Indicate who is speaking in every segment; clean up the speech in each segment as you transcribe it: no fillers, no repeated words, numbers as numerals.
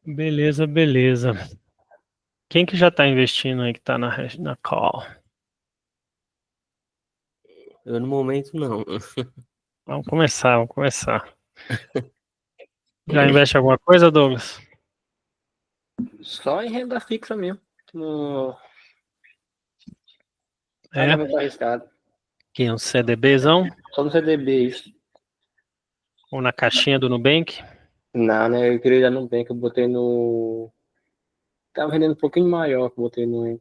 Speaker 1: Beleza, beleza. Quem que já tá investindo aí que tá na call?
Speaker 2: Eu no momento não.
Speaker 1: Vamos começar. Já investe alguma coisa, Douglas?
Speaker 3: Só em renda fixa mesmo.
Speaker 1: É?
Speaker 3: Nada muito arriscado.
Speaker 1: Que um CDBzão?
Speaker 3: Só no CDB isso.
Speaker 1: Ou na caixinha do Nubank?
Speaker 3: Não, né? Eu queria ir no Nubank, eu botei no. Tava vendendo um pouquinho maior, que eu botei no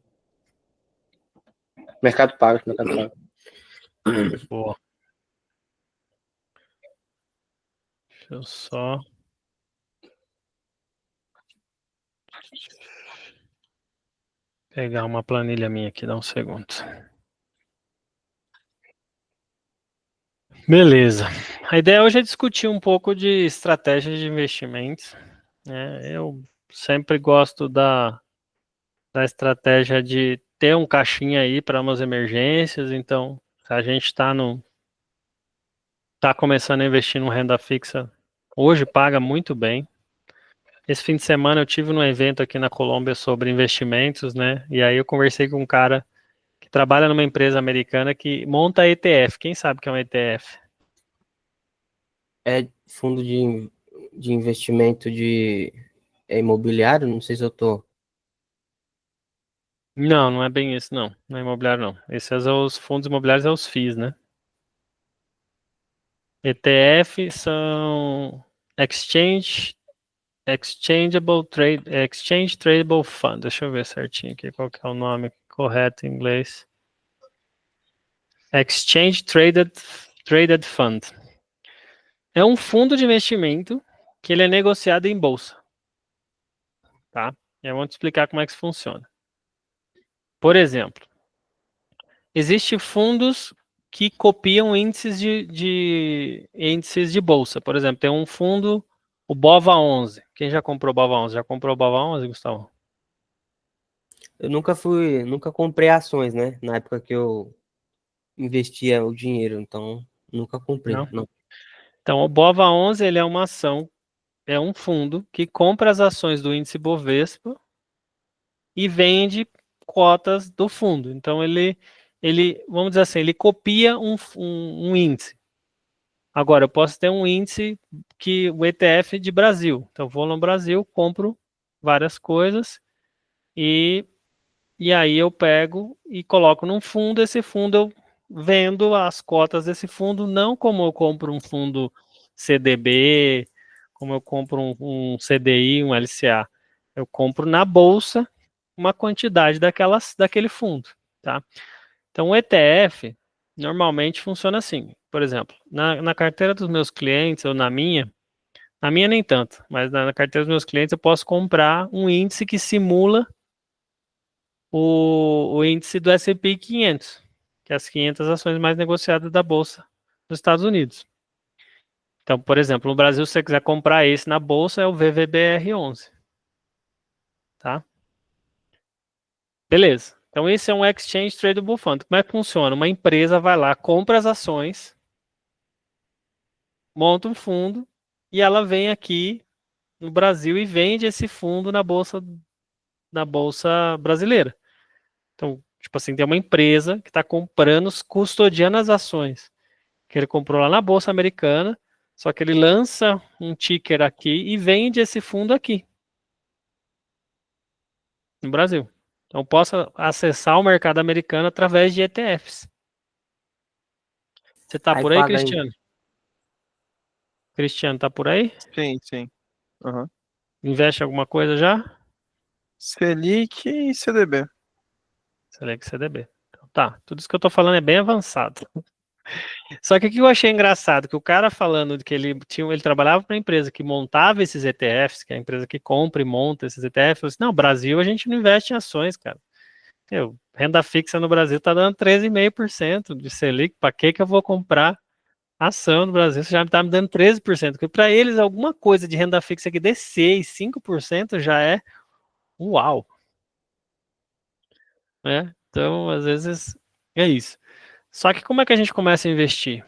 Speaker 3: Mercado Pago, Mercado Pago.
Speaker 1: Boa. Deixa eu só... pegar uma planilha minha aqui, dá um segundo. Beleza. A ideia hoje é discutir um pouco de estratégias de investimentos. Eu sempre gosto da estratégia de ter um caixinha aí para umas emergências. Então, se a gente tá começando a investir no renda fixa, hoje paga muito bem. Esse fim de semana eu tive num evento aqui na Colômbia sobre investimentos, né? E aí eu conversei com um cara que trabalha numa empresa americana que monta ETF. Quem sabe o que é um ETF?
Speaker 2: É fundo de investimento de imobiliário? Não sei se eu tô.
Speaker 1: Não, não é bem isso, não. Não é imobiliário, não. Esses são os fundos imobiliários, é os FIIs, né? ETF são Exchange Tradable Fund. Deixa eu ver certinho aqui qual que é o nome correto em inglês. Exchange Traded Fund. É um fundo de investimento que ele é negociado em bolsa. Tá? Eu vou te explicar como é que isso funciona. Por exemplo, existem fundos que copiam índices índices de bolsa. Por exemplo, tem um fundo, o BOVA11. Quem já comprou o BOVA11? Já comprou o BOVA11, Gustavo?
Speaker 2: Eu nunca comprei ações, né? Na época que eu investia o dinheiro, então nunca comprei.
Speaker 1: Não?
Speaker 2: Não.
Speaker 1: Então, o BOVA11 ele é uma ação, é um fundo que compra as ações do índice Bovespa e vende cotas do fundo. Então, vamos dizer assim, ele copia um índice. Agora, eu posso ter um índice o ETF de Brasil. Então, eu vou no Brasil, compro várias coisas e aí eu pego e coloco num fundo. Esse fundo eu vendo as cotas desse fundo, não como eu compro um fundo CDB, como eu compro um CDI, um LCA. Eu compro na bolsa uma quantidade daquele fundo, tá? Então, o ETF normalmente funciona assim. Por exemplo, na carteira dos meus clientes ou na minha nem tanto, mas na carteira dos meus clientes eu posso comprar um índice que simula o índice do S&P 500, que é as 500 ações mais negociadas da Bolsa dos Estados Unidos. Então, por exemplo, no Brasil, se você quiser comprar esse na Bolsa, é o VVBR11. Tá? Beleza. Então, esse é um Exchange Tradable Fund. Como é que funciona? Uma empresa vai lá, compra as ações, monta um fundo e ela vem aqui no Brasil e vende esse fundo na bolsa brasileira. Então, tipo assim, tem uma empresa que está comprando, custodiando as ações que ele comprou lá na bolsa americana, só que ele lança um ticker aqui e vende esse fundo aqui no Brasil. Então, eu posso acessar o mercado americano através de ETFs. Você está
Speaker 2: Aí
Speaker 1: por aí,
Speaker 2: paga
Speaker 1: Cristiano? Cristiano, tá por aí?
Speaker 4: Sim, sim. Uhum.
Speaker 1: Investe em alguma coisa já?
Speaker 4: Selic e CDB.
Speaker 1: Select CDB. Então, tá, tudo isso que eu tô falando é bem avançado. Só que o que eu achei engraçado, que o cara falando que ele trabalhava para uma empresa que montava esses ETFs, que é a empresa que compra e monta esses ETFs, falou assim, não, Brasil a gente não investe em ações, cara. Renda fixa no Brasil tá dando 13,5% de Selic, para que eu vou comprar ação no Brasil? Você já tá me dando 13%, porque para eles alguma coisa de renda fixa que dê 6, 5% já é uau. Né? Então, às vezes, É isso. Só que como é que a gente começa a investir?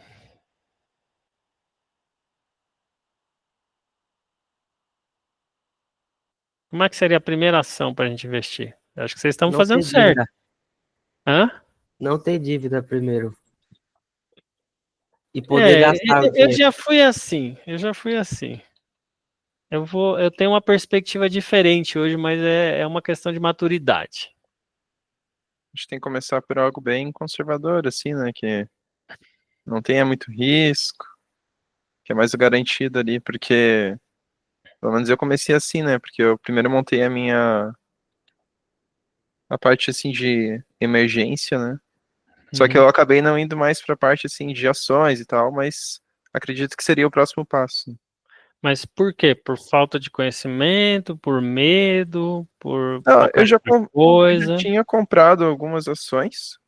Speaker 1: Como é que seria a primeira ação para a gente investir? Eu acho que vocês estão
Speaker 2: Não
Speaker 1: fazendo
Speaker 2: ter
Speaker 1: certo.
Speaker 2: dívida.
Speaker 1: Hã?
Speaker 2: Não ter dívida primeiro. E poder
Speaker 1: É,
Speaker 2: gastar o
Speaker 1: eu
Speaker 2: dinheiro.
Speaker 1: já fui assim. Eu tenho uma perspectiva diferente hoje, mas é uma questão de maturidade.
Speaker 4: A gente tem que começar por algo bem conservador, assim, né? Que não tenha muito risco, que é mais o garantido ali, porque, pelo menos eu comecei assim, né? Porque eu primeiro montei a parte, assim, de emergência, né? Só que
Speaker 1: Uhum.
Speaker 4: eu acabei não indo mais pra parte, assim, de ações e tal, mas acredito que seria o próximo passo.
Speaker 1: Mas por quê? Por falta de conhecimento, por medo, por
Speaker 4: Não,
Speaker 1: qualquer outra
Speaker 4: eu já
Speaker 1: coisa?
Speaker 4: tinha comprado algumas ações,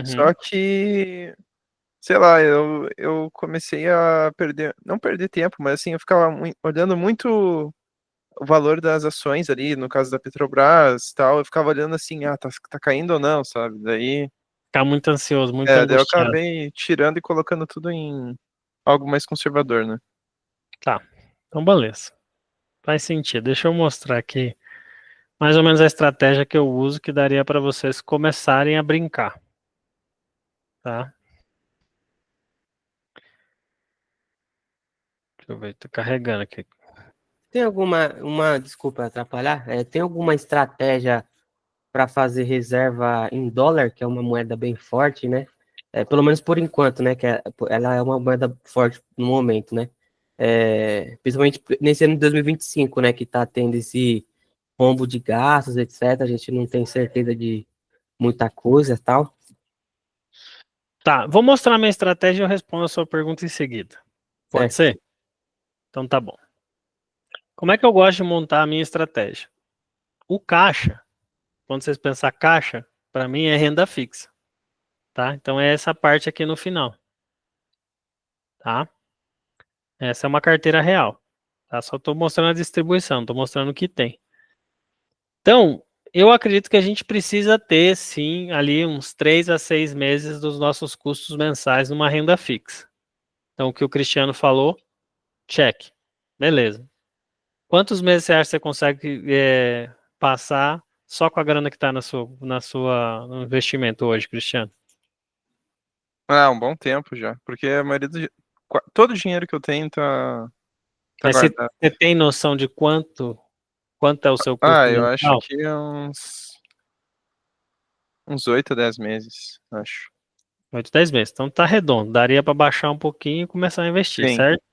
Speaker 4: só
Speaker 1: Uhum.
Speaker 4: que, sei lá, eu comecei a perder, não perder tempo, mas assim, eu ficava olhando muito o valor das ações ali, no caso da Petrobras e tal, eu ficava olhando assim, tá caindo ou não, sabe?
Speaker 1: Ficar muito ansioso, muito
Speaker 4: Daí eu
Speaker 1: angustiado.
Speaker 4: acabei tirando e colocando tudo em algo mais conservador, né?
Speaker 1: Tá, então beleza. Faz sentido. Deixa eu mostrar aqui mais ou menos a estratégia que eu uso que daria para vocês começarem a brincar, tá? Deixa eu ver, tô carregando aqui.
Speaker 2: Tem desculpa atrapalhar, tem alguma estratégia para fazer reserva em dólar, que é uma moeda bem forte, né? Pelo menos por enquanto, né? Ela é uma moeda forte no momento, né? Principalmente nesse ano de 2025, né? Que está tendo esse rombo de gastos, etc. A gente não tem certeza de muita coisa e tal.
Speaker 1: Tá, vou mostrar minha estratégia e eu respondo a sua pergunta em seguida. Pode
Speaker 2: Certo.
Speaker 1: ser? Então tá bom. Como é que eu gosto de montar a minha estratégia? O caixa, quando vocês pensar caixa, para mim é renda fixa, tá? Então é essa parte aqui no final, tá? Essa é uma carteira real, tá? Só estou mostrando a distribuição, estou mostrando o que tem. Então, eu acredito que a gente precisa ter, sim, ali uns 3 a 6 meses dos nossos custos mensais numa renda fixa. Então, o que o Cristiano falou, check. Beleza. Quantos meses você acha que você consegue passar só com a grana que está no investimento hoje, Cristiano?
Speaker 4: Ah, um bom tempo já, porque a maioria todo o dinheiro que eu tenho tá
Speaker 1: Mas você
Speaker 4: guardado.
Speaker 1: você tem noção de quanto é o seu custo
Speaker 4: Ah, eu acho
Speaker 1: mensal?
Speaker 4: que é uns 8 a 10 meses, acho.
Speaker 1: 8, 10 meses. Então tá redondo. Daria para baixar um pouquinho e começar a investir,
Speaker 4: Sim,
Speaker 1: certo?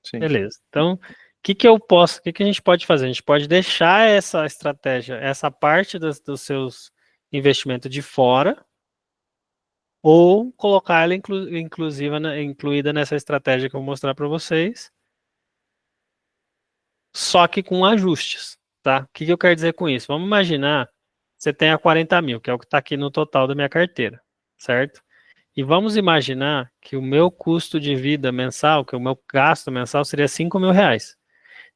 Speaker 4: sim.
Speaker 1: Beleza. Então, o que a gente pode fazer? A gente pode deixar essa estratégia, essa parte dos seus investimentos de fora, ou colocar ela incluída nessa estratégia que eu vou mostrar para vocês, só que com ajustes, tá? O que eu quero dizer com isso? Vamos imaginar, você tenha 40 mil, que é o que está aqui no total da minha carteira, certo? E vamos imaginar que o meu custo de vida mensal, que o meu gasto mensal seria 5 mil reais.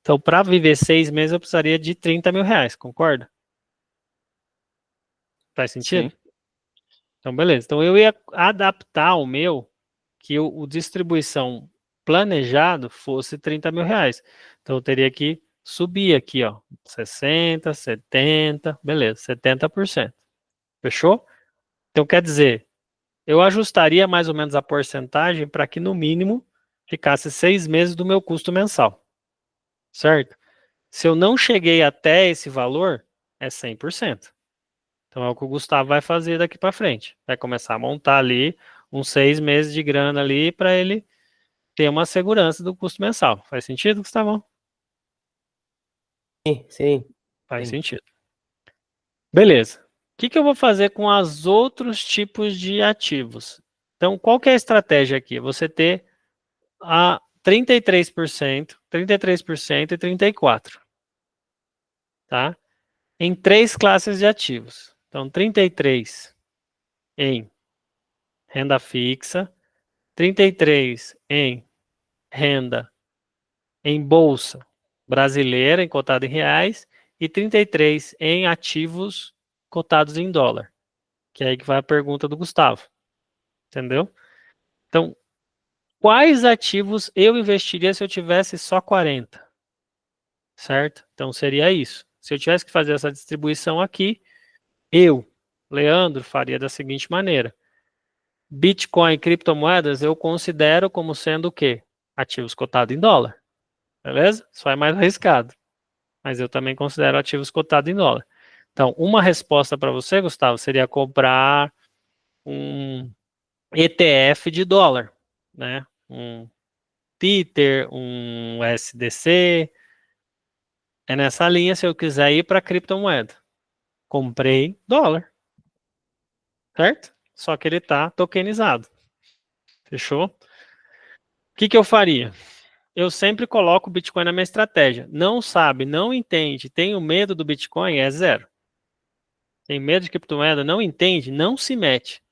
Speaker 1: Então, para viver 6 meses, eu precisaria de 30 mil reais, concorda? Faz
Speaker 4: Sim.
Speaker 1: sentido? Então, beleza. Então, eu ia adaptar o meu, que o distribuição planejado fosse 30 mil reais. Então, eu teria que subir aqui, ó, 60, 70, beleza, 70%. Fechou? Então, quer dizer, eu ajustaria mais ou menos a porcentagem para que, no mínimo, ficasse 6 meses do meu custo mensal, certo? Se eu não cheguei até esse valor, é 100%. Então é o que o Gustavo vai fazer daqui para frente. Vai começar a montar ali uns 6 meses de grana ali para ele ter uma segurança do custo mensal. Faz sentido, Gustavão?
Speaker 2: Sim, sim,
Speaker 1: Faz
Speaker 2: sim.
Speaker 1: sentido. Beleza. O que eu vou fazer com os outros tipos de ativos? Então, qual que é a estratégia aqui? Você ter a 33%, 33% e 34%, tá? Em 3 classes de ativos. Então, 33 em renda fixa, 33 em renda em bolsa brasileira, em cotado em reais, e 33 em ativos cotados em dólar, que é aí que vai a pergunta do Gustavo. Entendeu? Então, quais ativos eu investiria se eu tivesse só 40? Certo? Então, seria isso. Se eu tivesse que fazer essa distribuição aqui, eu, Leandro, faria da seguinte maneira. Bitcoin e criptomoedas eu considero como sendo o quê? Ativos cotados em dólar. Beleza? Só é mais arriscado. Mas eu também considero ativos cotados em dólar. Então, uma resposta para você, Gustavo, seria comprar um ETF de dólar, né? Um Tether, um SDC. É nessa linha se eu quiser ir para criptomoeda. Comprei dólar, certo? Só que ele está tokenizado. Fechou? O que eu faria? Eu sempre coloco o Bitcoin na minha estratégia. Não sabe, não entende, tem o medo do Bitcoin, é zero. Tem medo de criptomoeda, não entende, não se mete.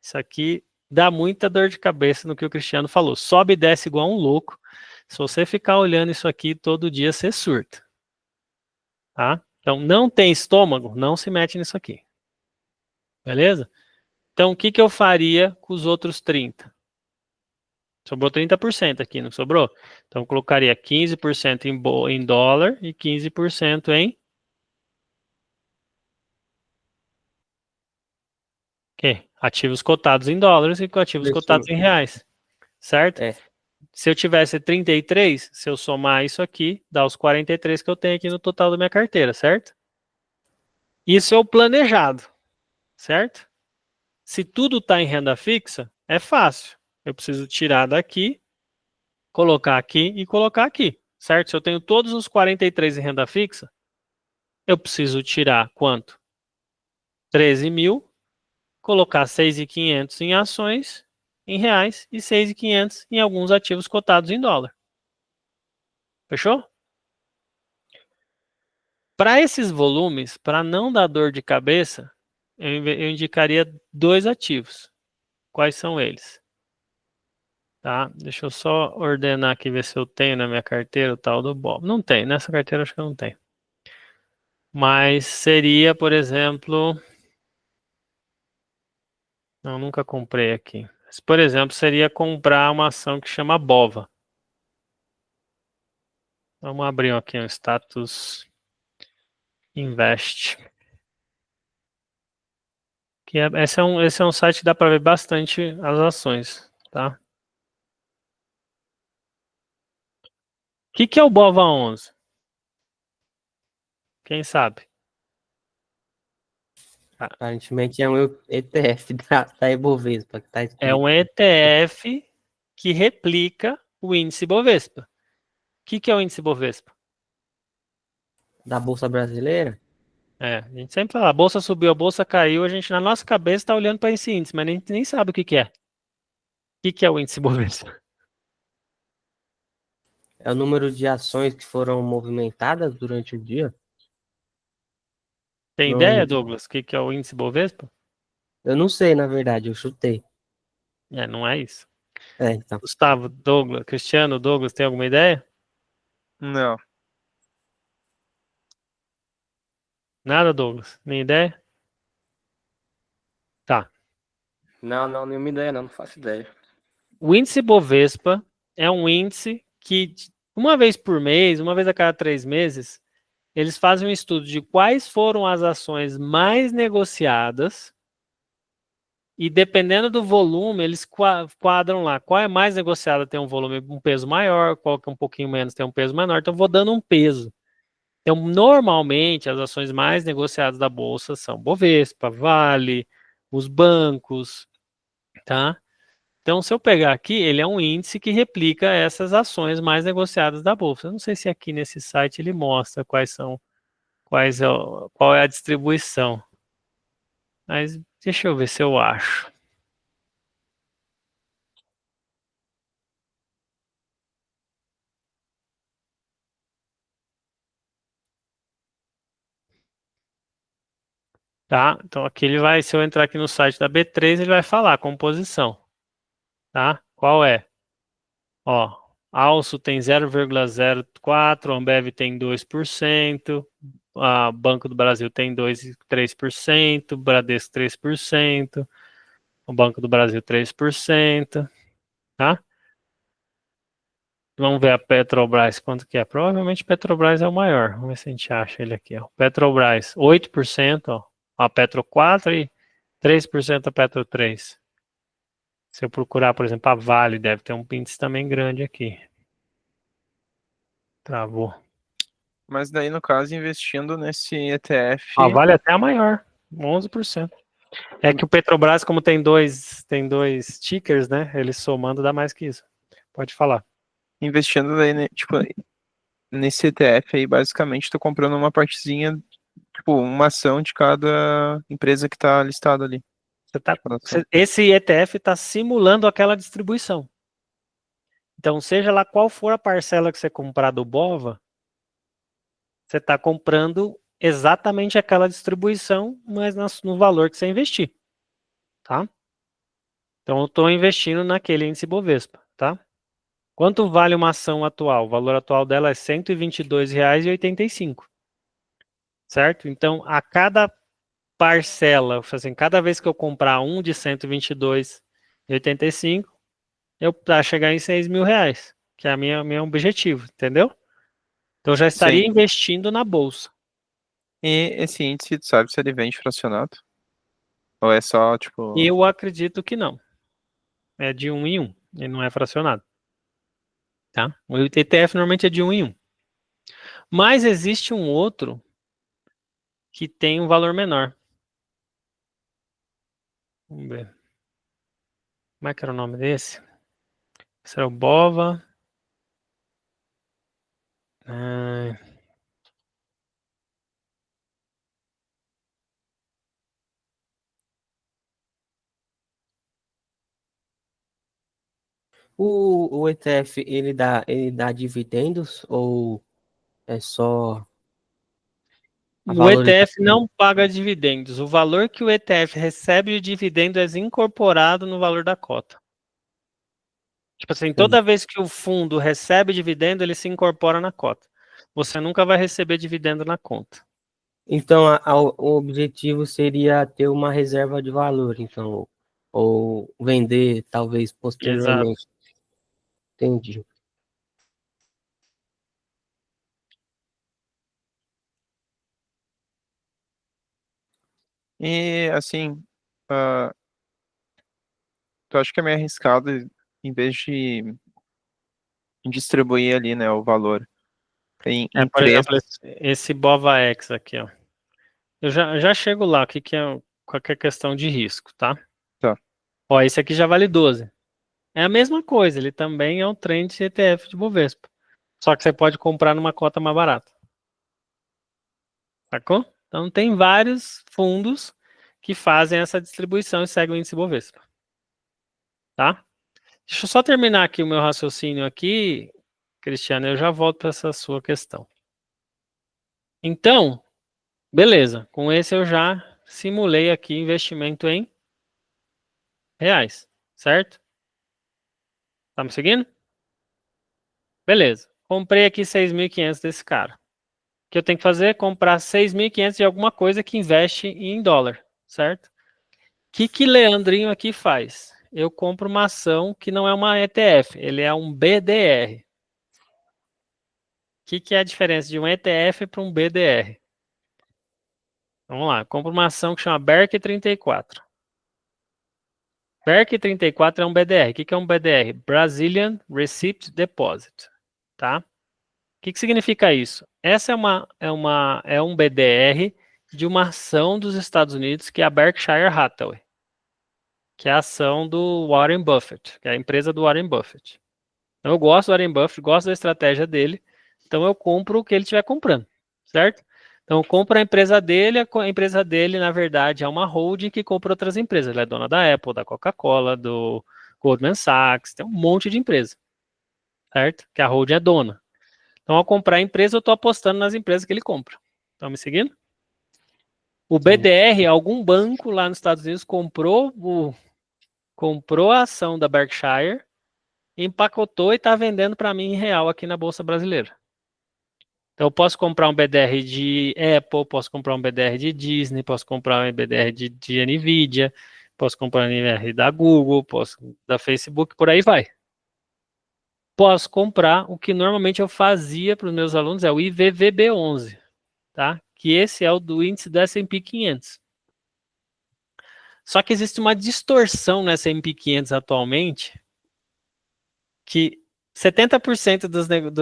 Speaker 1: Isso aqui dá muita dor de cabeça no que o Cristiano falou. Sobe e desce igual um louco. Se você ficar olhando isso aqui todo dia, você surta. Tá? Então, não tem estômago, não se mete nisso aqui. Beleza? Então, o que eu faria com os outros 30%? Sobrou 30% aqui, não sobrou? Então, eu colocaria 15% em dólar e 15% em quê? Ativos cotados em dólares e ativos cotados em reais. Certo?
Speaker 2: É.
Speaker 1: Se eu tivesse 33, se eu somar isso aqui, dá os 43 que eu tenho aqui no total da minha carteira, certo? Isso é o planejado, certo? Se tudo está em renda fixa, é fácil. Eu preciso tirar daqui, colocar aqui e colocar aqui, certo? Se eu tenho todos os 43 em renda fixa, eu preciso tirar quanto? 13 mil, colocar 6.500 em ações, em reais, e 6.500 em alguns ativos cotados em dólar. Fechou? Para esses volumes, para não dar dor de cabeça, eu indicaria 2 ativos. Quais são eles? Tá? Deixa eu só ordenar aqui, ver se eu tenho na minha carteira o tal do Bob. Não tem, nessa carteira acho que eu não tenho. Mas seria, por exemplo... Não, nunca comprei aqui. Mas, por exemplo, seria comprar uma ação que chama BOVA. Vamos abrir aqui um status Invest. Esse é um site que dá para ver bastante as ações, tá? O que é o BOVA11? Quem sabe?
Speaker 2: Aparentemente é um ETF da Ibovespa que tá
Speaker 1: É
Speaker 2: escrito.
Speaker 1: um ETF que replica o índice Bovespa. O que é o índice Bovespa?
Speaker 2: Da Bolsa Brasileira?
Speaker 1: A gente sempre fala, a bolsa subiu, a bolsa caiu, a gente na nossa cabeça está olhando para esse índice, mas a gente nem sabe o que é. O que é o índice Bovespa?
Speaker 2: É o número de ações que foram movimentadas durante o dia?
Speaker 1: Tem ideia,
Speaker 2: Não,
Speaker 1: Douglas? O que é o índice Bovespa?
Speaker 2: eu não sei, na verdade, eu chutei.
Speaker 1: Não é isso.
Speaker 2: Então.
Speaker 1: Gustavo, Douglas, Cristiano, Douglas, tem alguma ideia?
Speaker 4: Não.
Speaker 1: Nada, Douglas? Nem ideia? Tá.
Speaker 3: Não, nenhuma ideia, não faço ideia.
Speaker 1: O índice Bovespa é um índice que, uma vez por mês, uma vez a cada 3 meses, eles fazem um estudo de quais foram as ações mais negociadas e, dependendo do volume, eles quadram lá. Qual é mais negociada tem um volume, um peso maior, qual que é um pouquinho menos tem um peso menor. Então, eu vou dando um peso. Então, normalmente, as ações mais negociadas da Bolsa são Bovespa, Vale, os bancos, tá? Então, se eu pegar aqui, ele é um índice que replica essas ações mais negociadas da Bolsa. Eu não sei se aqui nesse site ele mostra qual é a distribuição. Mas deixa eu ver se eu acho. Tá? Então aqui ele vai, se eu entrar aqui no site da B3, ele vai falar a composição. Tá? Qual é? Ó, Alço tem 0,04, Ambev tem 2%, a Banco do Brasil tem 3%, Bradesco 3%, O Banco do Brasil 3%, tá? Vamos ver a Petrobras, quanto que é? Provavelmente Petrobras é o maior. Vamos ver se a gente acha ele aqui, ó. Petrobras, 8%, ó. A Petro 4% e 3% a Petro 3%. Se eu procurar, por exemplo, a Vale, deve ter um índice também grande aqui. Travou.
Speaker 4: Mas daí, no caso, investindo nesse ETF,
Speaker 1: A Vale até a maior, 11%. É que o Petrobras, como tem dois tickers, né? Ele somando dá mais que isso. Pode falar.
Speaker 4: investindo daí, né, tipo, nesse ETF aí, basicamente, tô comprando uma partezinha, tipo, uma ação de cada empresa que tá listada ali.
Speaker 1: Esse ETF está simulando aquela distribuição. Então, seja lá qual for a parcela que você comprar do BOVA, você está comprando exatamente aquela distribuição, mas no valor que você investir, tá? Então, eu estou investindo naquele índice Bovespa, tá? Quanto vale uma ação atual? O valor atual dela é R$ 122,85, certo? Então, a cada parcela, assim, cada vez que eu comprar um de R$ 122,85, eu para chegar em R$ 6.000, que é meu objetivo, entendeu? Então, eu já estaria
Speaker 4: Sim.
Speaker 1: investindo na bolsa.
Speaker 4: E esse índice, tu sabe se ele vem fracionado? Ou é só, tipo...
Speaker 1: Eu acredito que não. É de 1 em 1, ele não é fracionado. Tá? O ETF normalmente é de 1 em 1. Mas existe um outro que tem um valor menor. Vamos ver. Como é que era o nome desse? Esse era o BOVA. Ah,
Speaker 2: O ETF, ele dá dividendos ou é só a
Speaker 1: o ETF
Speaker 2: valorização?
Speaker 1: não paga dividendos. O valor que o ETF recebe de dividendo é incorporado no valor da cota. Tipo assim,
Speaker 2: Entendi.
Speaker 1: toda vez que o fundo recebe dividendo, ele se incorpora na cota. Você nunca vai receber dividendo na conta.
Speaker 2: Então, o objetivo seria ter uma reserva de valor, então, ou vender, talvez,
Speaker 1: Exato.
Speaker 2: posteriormente. Entendi.
Speaker 4: E, assim, ah, tu acha que é meio arriscado, em vez de distribuir ali, né, o valor em
Speaker 1: Por
Speaker 4: três...
Speaker 1: exemplo, esse BOVAX aqui, ó. Eu já chego lá, o que é qualquer questão de risco, tá?
Speaker 4: Tá.
Speaker 1: Ó, esse aqui já vale 12. É a mesma coisa, ele também é um trend ETF de Bovespa. Só que você pode comprar numa cota mais barata. Sacou? Então tem vários fundos que fazem essa distribuição e seguem o índice Bovespa. Tá? Deixa eu só terminar aqui o meu raciocínio aqui, Cristiano, eu já volto para essa sua questão. Então, beleza, com esse eu já simulei aqui investimento em reais, certo? Tá me seguindo? Beleza. Comprei aqui 6.500 desse cara. O que eu tenho que fazer? Comprar 6.500 de alguma coisa que investe em dólar, certo? O que Leandrinho aqui faz? Eu compro uma ação que não é uma ETF, ele é um BDR. O que é a diferença de um ETF para um BDR? Vamos lá, compro uma ação que chama BERC34. BERC34 é um BDR. O que é um BDR? Brazilian Receipt Deposit. Tá? O que significa isso? Essa é um BDR de uma ação dos Estados Unidos que é a Berkshire Hathaway, que é a ação do Warren Buffett, que é a empresa do Warren Buffett. Então, eu gosto do Warren Buffett, gosto da estratégia dele, então eu compro o que ele estiver comprando, certo? Então, eu compro a empresa dele, a empresa dele, na verdade, é uma holding que compra outras empresas. Ele é dona da Apple, da Coca-Cola, do Goldman Sachs, tem um monte de empresa, certo? Que a holding é dona. Então, ao comprar a empresa, eu estou apostando nas empresas que ele compra. Estão me seguindo? O BDR, algum banco lá nos Estados Unidos comprou a ação da Berkshire, empacotou e está vendendo para mim em real aqui na Bolsa Brasileira. Então, eu posso comprar um BDR de Apple, posso comprar um BDR de Disney, posso comprar um BDR de Nvidia. posso comprar NR da Google, posso da Facebook, por aí vai. Posso comprar o que normalmente eu fazia para os meus alunos, é o IVVB11, tá? Que esse é o do índice do S&P 500. Só que existe uma distorção no S&P 500 atualmente, que 70%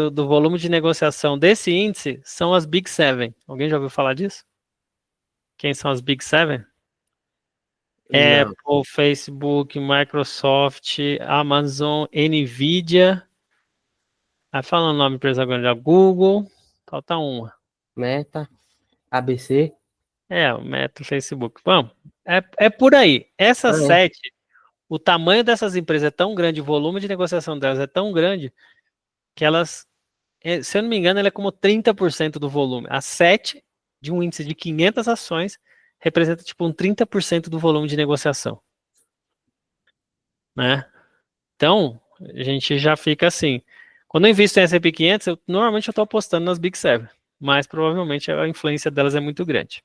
Speaker 1: do volume de negociação desse índice são as Big Seven. Alguém já ouviu falar disso? Quem são as Big Seven?
Speaker 2: Não.
Speaker 1: Apple, Facebook, Microsoft, Amazon, Nvidia. Aí falando o nome da empresa agora, Google, falta uma.
Speaker 2: Meta, ABC.
Speaker 1: O Meta, Facebook. Vamos, é por aí. Essas 7, o tamanho dessas empresas é tão grande, o volume de negociação delas é tão grande, que elas, se eu não me engano, ela é como 30% do volume. A 7 de um índice de 500 ações representa tipo um 30% do volume de negociação. Né? Então, a gente já fica assim. Quando eu invisto em S&P 500, normalmente eu estou apostando nas Big Seven, mas provavelmente a influência delas é muito grande.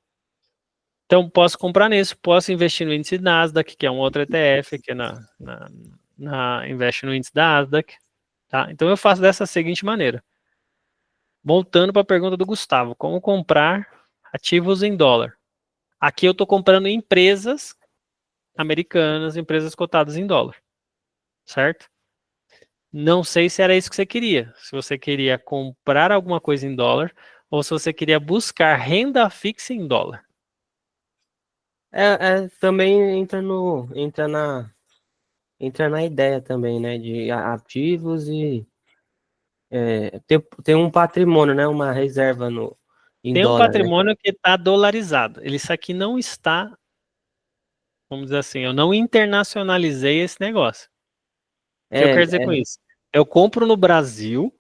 Speaker 1: Então, posso comprar nisso, posso investir no índice Nasdaq, que é um outro ETF, que é investe no índice da Nasdaq. Tá? Então, eu faço dessa seguinte maneira. Voltando para a pergunta do Gustavo, como comprar ativos em dólar? Aqui eu estou comprando empresas americanas, empresas cotadas em dólar, certo? Não sei se era isso que você queria. Se você queria comprar alguma coisa em dólar ou se você queria buscar renda fixa em dólar.
Speaker 2: Também entra na ideia também, né? De ativos e ter um patrimônio, né? Uma reserva em
Speaker 1: Tem um
Speaker 2: dólar, né?
Speaker 1: patrimônio que está dolarizado. Isso aqui não está, vamos dizer assim, eu não internacionalizei esse negócio. O que eu quero dizer com isso? Eu compro no Brasil,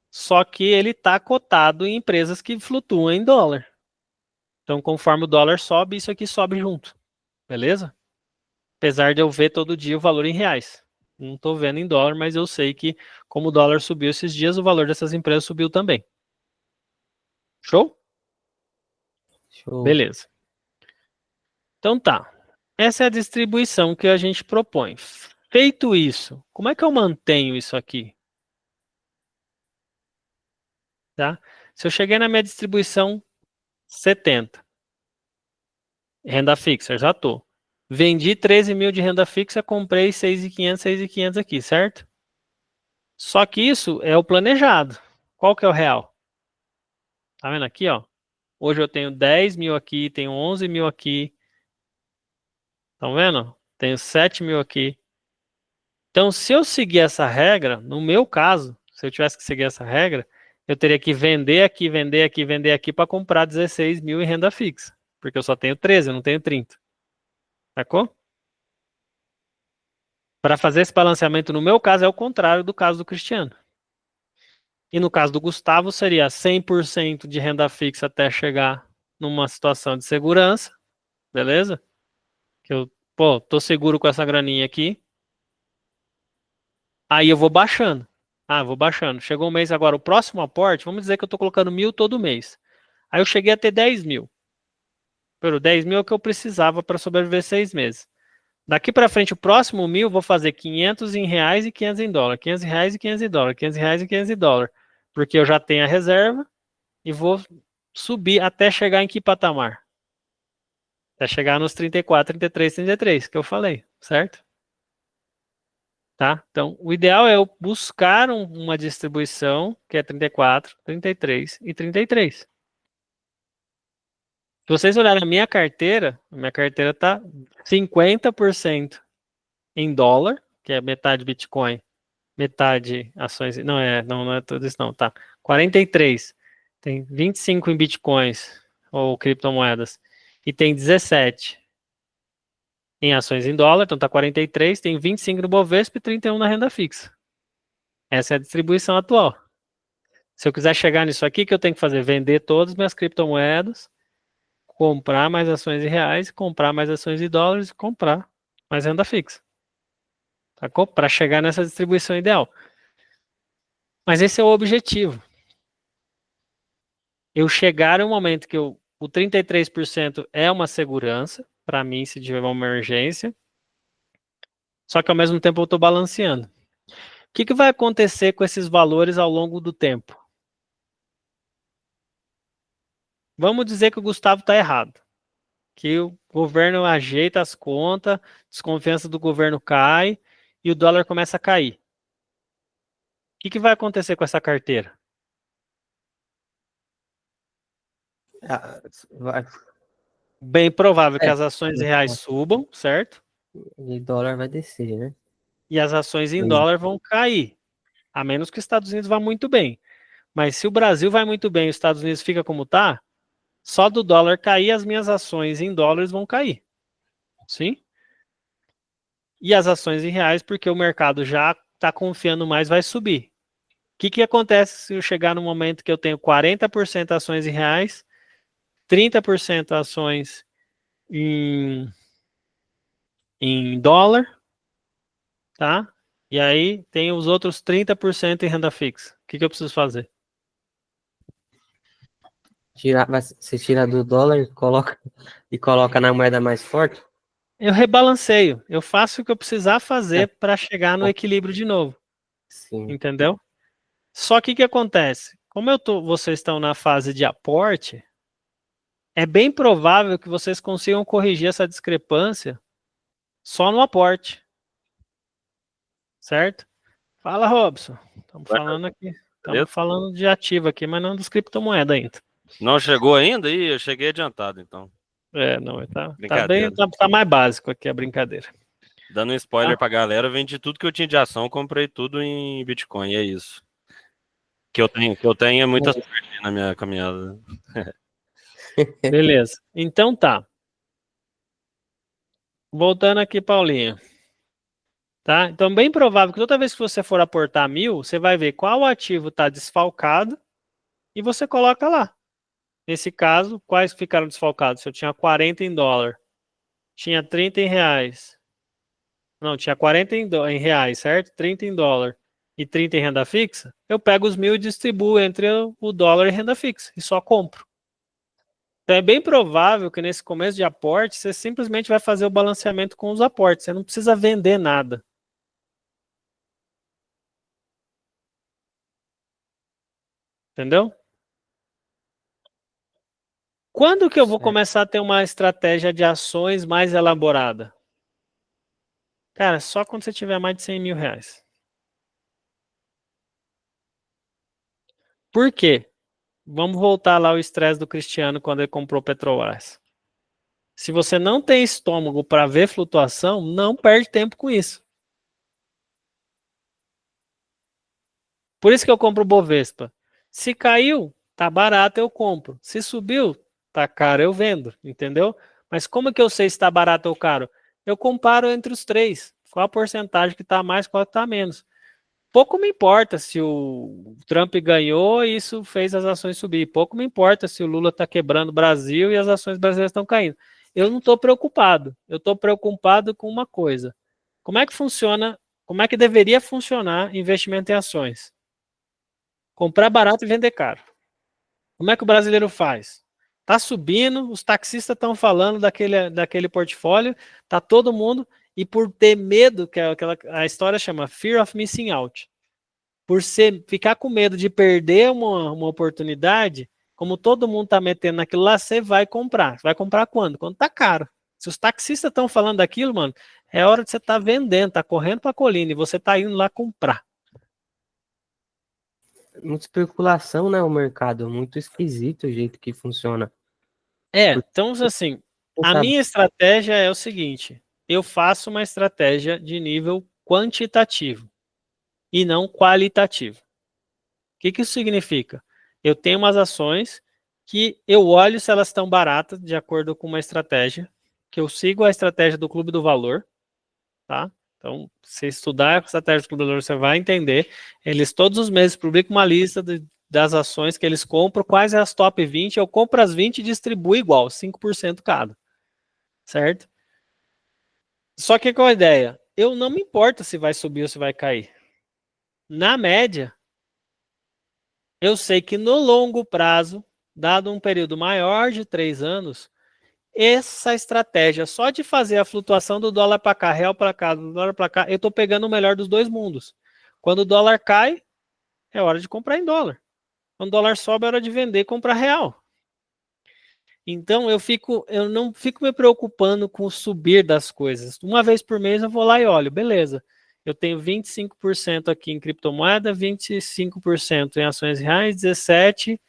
Speaker 1: só que ele está cotado em empresas que flutuam em dólar. Então, conforme o dólar sobe, isso aqui sobe junto. Beleza? Apesar de eu ver todo dia o valor em reais. Não estou vendo em dólar, mas eu sei que, como o dólar subiu esses dias, o valor dessas empresas subiu também. Show?
Speaker 2: Show.
Speaker 1: Beleza. Então tá. Essa é a distribuição que a gente propõe. Feito isso, como é que eu mantenho isso aqui? Tá? Se eu cheguei na minha distribuição 70, renda fixa, já tô. Vendi 13 mil de renda fixa, comprei 6.500, 6.500 aqui, certo? Só que isso é o planejado. Qual que é o real? Tá vendo aqui, ó? Hoje eu tenho 10 mil aqui, tenho 11 mil aqui. Estão vendo? Tenho 7 mil aqui. Então, se eu seguir essa regra, no meu caso, se eu tivesse que seguir essa regra, eu teria que vender aqui, vender aqui, vender aqui para comprar 16 mil em renda fixa. Porque eu só tenho 13, eu não tenho 30. Sacou? Para fazer esse balanceamento, no meu caso, é o contrário do caso do Cristiano. E no caso do Gustavo, seria 100% de renda fixa até chegar numa situação de segurança. Beleza? Que eu, tô seguro com essa graninha aqui. Aí eu vou baixando. Vou baixando. Chegou um mês agora, o próximo aporte, vamos dizer que eu tô colocando 1.000 todo mês. Aí eu cheguei a ter 10 mil. Pero 10 mil é o que eu precisava para sobreviver 6 meses. Daqui para frente, o próximo 1.000, eu vou fazer 500 em reais e 500 em dólar. 500 reais e 500 em dólar. 500 reais e 500 em dólar. Porque eu já tenho a reserva e vou subir até chegar em que patamar? Até chegar nos 34, 33, 33, que eu falei, certo? Tá? Então, o ideal é eu buscar uma distribuição que é 34, 33 e 33. Se vocês olharem a minha carteira está 50% em dólar, que é metade Bitcoin, metade ações. Não é tudo isso não, tá? 43. Tem 25 em Bitcoins ou criptomoedas e tem 17 em ações em dólar, então tá 43, tem 25 no Bovespa e 31 na renda fixa. Essa é a distribuição atual. Se eu quiser chegar nisso aqui, o que eu tenho que fazer? Vender todas as minhas criptomoedas, comprar mais ações em reais, comprar mais ações em dólares e comprar mais renda fixa. Sacou? Para chegar nessa distribuição ideal. Mas esse é o objetivo. Eu chegar em um momento que o 33% é uma segurança, para mim se tiver uma emergência. Só que ao mesmo tempo eu estou balanceando. O que vai acontecer com esses valores ao longo do tempo? Vamos dizer que o Gustavo está errado. Que o governo ajeita as contas, desconfiança do governo cai e o dólar começa a cair. O que vai acontecer com essa carteira?
Speaker 2: Vai,
Speaker 1: Bem provável que as ações em reais subam, certo?
Speaker 2: e dólar vai descer, né?
Speaker 1: E as ações em dólar vão cair. A menos que os Estados Unidos vá muito bem. Mas se o Brasil vai muito bem e os Estados Unidos fica como está, só do dólar cair, as minhas ações em dólares vão cair. Sim? E as ações em reais, porque o mercado já está confiando mais, vai subir. O que acontece se eu chegar no momento que eu tenho 40% ações em reais, 30% ações em dólar, tá? E aí tem os outros 30% em renda fixa. O que eu preciso fazer?
Speaker 2: Você tira do dólar e coloca na moeda mais forte?
Speaker 1: Eu rebalanceio. Eu faço o que eu precisar fazer para chegar no equilíbrio de novo.
Speaker 2: Sim.
Speaker 1: Entendeu? Só que o que acontece? Como vocês estão na fase de aporte, é bem provável que vocês consigam corrigir essa discrepância só no aporte. Certo? Fala, Robson. Estamos falando aqui. Estamos falando de ativo aqui, mas não dos criptomoedas ainda.
Speaker 5: Não chegou ainda? Ih, eu cheguei adiantado, então.
Speaker 1: Não, tá mais básico aqui a brincadeira.
Speaker 5: Dando um spoiler pra galera, eu vendi tudo que eu tinha de ação, comprei tudo em Bitcoin, é isso. Que eu tenho é muita sorte na minha caminhada.
Speaker 1: Beleza. Então tá. Voltando aqui, Paulinho. Tá? Então, bem provável que toda vez que você for aportar 1.000, você vai ver qual ativo está desfalcado e você coloca lá. Nesse caso, quais ficaram desfalcados? Se eu tinha 40 em dólar, tinha 30 em reais. Não, tinha 40 em reais, certo? 30 em dólar e 30 em renda fixa. Eu pego os 1.000 e distribuo entre o dólar e renda fixa e só compro. Então é bem provável que nesse começo de aporte você simplesmente vai fazer o balanceamento com os aportes. Você não precisa vender nada. Entendeu? Quando que eu vou começar a ter uma estratégia de ações mais elaborada? Cara, só quando você tiver mais de 100 mil reais. Por quê? Vamos voltar lá ao estresse do Cristiano quando ele comprou Petrobras. Se você não tem estômago para ver flutuação, não perde tempo com isso. Por isso que eu compro o Bovespa. Se caiu, tá barato, eu compro. Se subiu, tá caro, eu vendo, entendeu? Mas como que eu sei se está barato ou caro? Eu comparo entre os três. Qual a porcentagem que está mais, qual que está menos. Pouco me importa se o Trump ganhou e isso fez as ações subir. Pouco me importa se o Lula está quebrando o Brasil e as ações brasileiras estão caindo. Eu não estou preocupado. Eu estou preocupado com uma coisa. Como é que funciona, como é que deveria funcionar investimento em ações? Comprar barato e vender caro. Como é que o brasileiro faz? Tá subindo, os taxistas estão falando daquele portfólio, tá todo mundo, e por ter medo, que a história chama Fear of Missing Out, por ficar com medo de perder uma oportunidade, como todo mundo tá metendo naquilo lá, você vai comprar. Você vai comprar quando? Quando tá caro. Se os taxistas estão falando daquilo, mano, é hora de você estar vendendo, tá correndo pra colina, e você tá indo lá comprar.
Speaker 2: Muita especulação, né? O mercado, muito esquisito o jeito que funciona.
Speaker 1: Então, assim, a minha estratégia é o seguinte: eu faço uma estratégia de nível quantitativo e não qualitativo. O que isso significa? Eu tenho umas ações que eu olho se elas estão baratas de acordo com uma estratégia, que eu sigo a estratégia do Clube do Valor, tá? Então, se estudar a estratégia do Clube do Valor, você vai entender. Eles todos os meses publicam uma lista das ações que eles compram, quais é as top 20, eu compro as 20 e distribuo igual, 5% cada, certo? Só que qual a ideia? Eu não me importo se vai subir ou se vai cair. Na média, eu sei que no longo prazo, dado um período maior de 3 anos, essa estratégia, só de fazer a flutuação do dólar para cá, real para cá, do dólar para cá, eu estou pegando o melhor dos dois mundos. Quando o dólar cai, é hora de comprar em dólar. Quando o dólar sobe, é hora de vender e comprar real. Então eu não fico me preocupando com o subir das coisas. Uma vez por mês eu vou lá e olho, beleza. Eu tenho 25% aqui em criptomoeda, 25% em ações reais, 17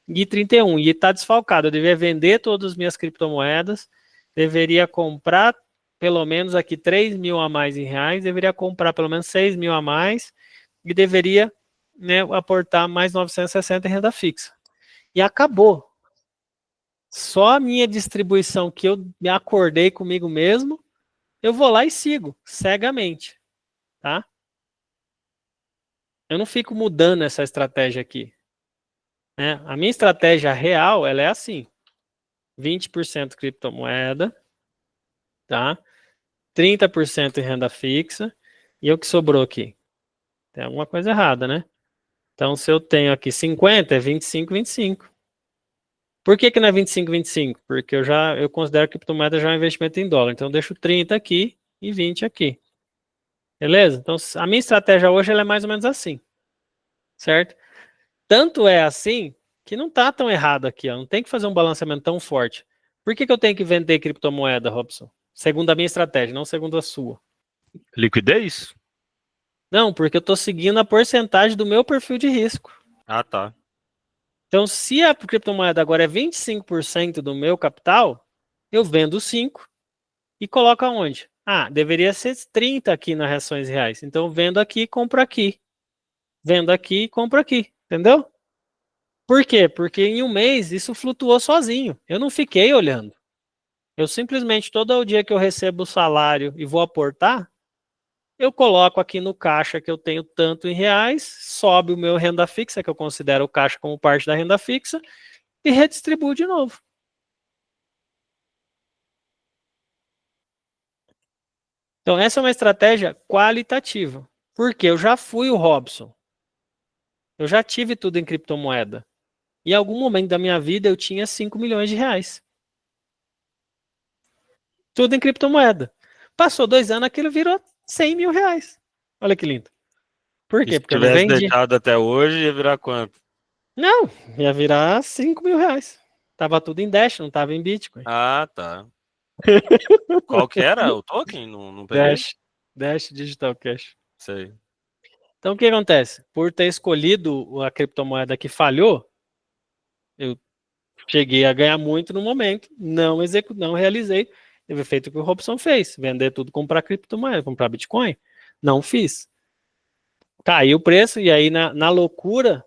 Speaker 1: e 31. E está desfalcado. Eu deveria vender todas as minhas criptomoedas, deveria comprar pelo menos aqui 3 mil a mais em reais, deveria comprar pelo menos 6 mil a mais e deveria, né, aportar mais 960 em renda fixa. E acabou. Só a minha distribuição que eu me acordei comigo mesmo, eu vou lá e sigo cegamente, tá? Eu não fico mudando essa estratégia aqui, né? A minha estratégia real, ela é assim: 20% criptomoeda, tá? 30% em renda fixa e o que sobrou aqui? Tem alguma coisa errada, né? Então, se eu tenho aqui 50, é 25, 25. Por que não é 25, 25? Porque eu considero a criptomoeda já um investimento em dólar. Então, eu deixo 30 aqui e 20 aqui. Beleza? Então, a minha estratégia hoje ela é mais ou menos assim. Certo? Tanto é assim que não está tão errado aqui. Ó. Não tem que fazer um balanceamento tão forte. Por que eu tenho que vender criptomoeda, Robson? Segundo a minha estratégia, não segundo a sua.
Speaker 5: Liquidez?
Speaker 1: Não, porque eu estou seguindo a porcentagem do meu perfil de risco.
Speaker 5: Ah, tá.
Speaker 1: Então, se a criptomoeda agora é 25% do meu capital, eu vendo 5 e coloco aonde? Ah, deveria ser 30 aqui nas ações reais. Então, vendo aqui, compro aqui. Vendo aqui, compro aqui. Entendeu? Por quê? Porque em um mês isso flutuou sozinho. Eu não fiquei olhando. Eu simplesmente, todo o dia que eu recebo o salário e vou aportar, eu coloco aqui no caixa que eu tenho tanto em reais, sobe o meu renda fixa, que eu considero o caixa como parte da renda fixa, e redistribuo de novo. Então, essa é uma estratégia qualitativa. Porque eu já fui o Robson. Eu já tive tudo em criptomoeda. Em algum momento da minha vida eu tinha 5 milhões de reais. Tudo em criptomoeda. Passou 2 anos, aquilo virou 100 mil reais. Olha que lindo. Por
Speaker 5: E
Speaker 1: quê?
Speaker 5: se
Speaker 1: Porque eu não
Speaker 5: tivesse
Speaker 1: vendi.
Speaker 5: deixado até hoje, ia virar quanto?
Speaker 1: Não, ia virar 5 mil reais. Tava tudo em Dash, não tava em Bitcoin.
Speaker 5: Ah, tá. Qual que era o token? Não peguei?
Speaker 1: Dash Digital Cash.
Speaker 5: Sei.
Speaker 1: Então o que acontece? Por ter escolhido a criptomoeda que falhou, eu cheguei a ganhar muito no momento, não realizei. Teve feito o que o Robson fez, vender tudo, comprar criptomoeda, comprar Bitcoin. Não fiz. Caiu o preço e aí na loucura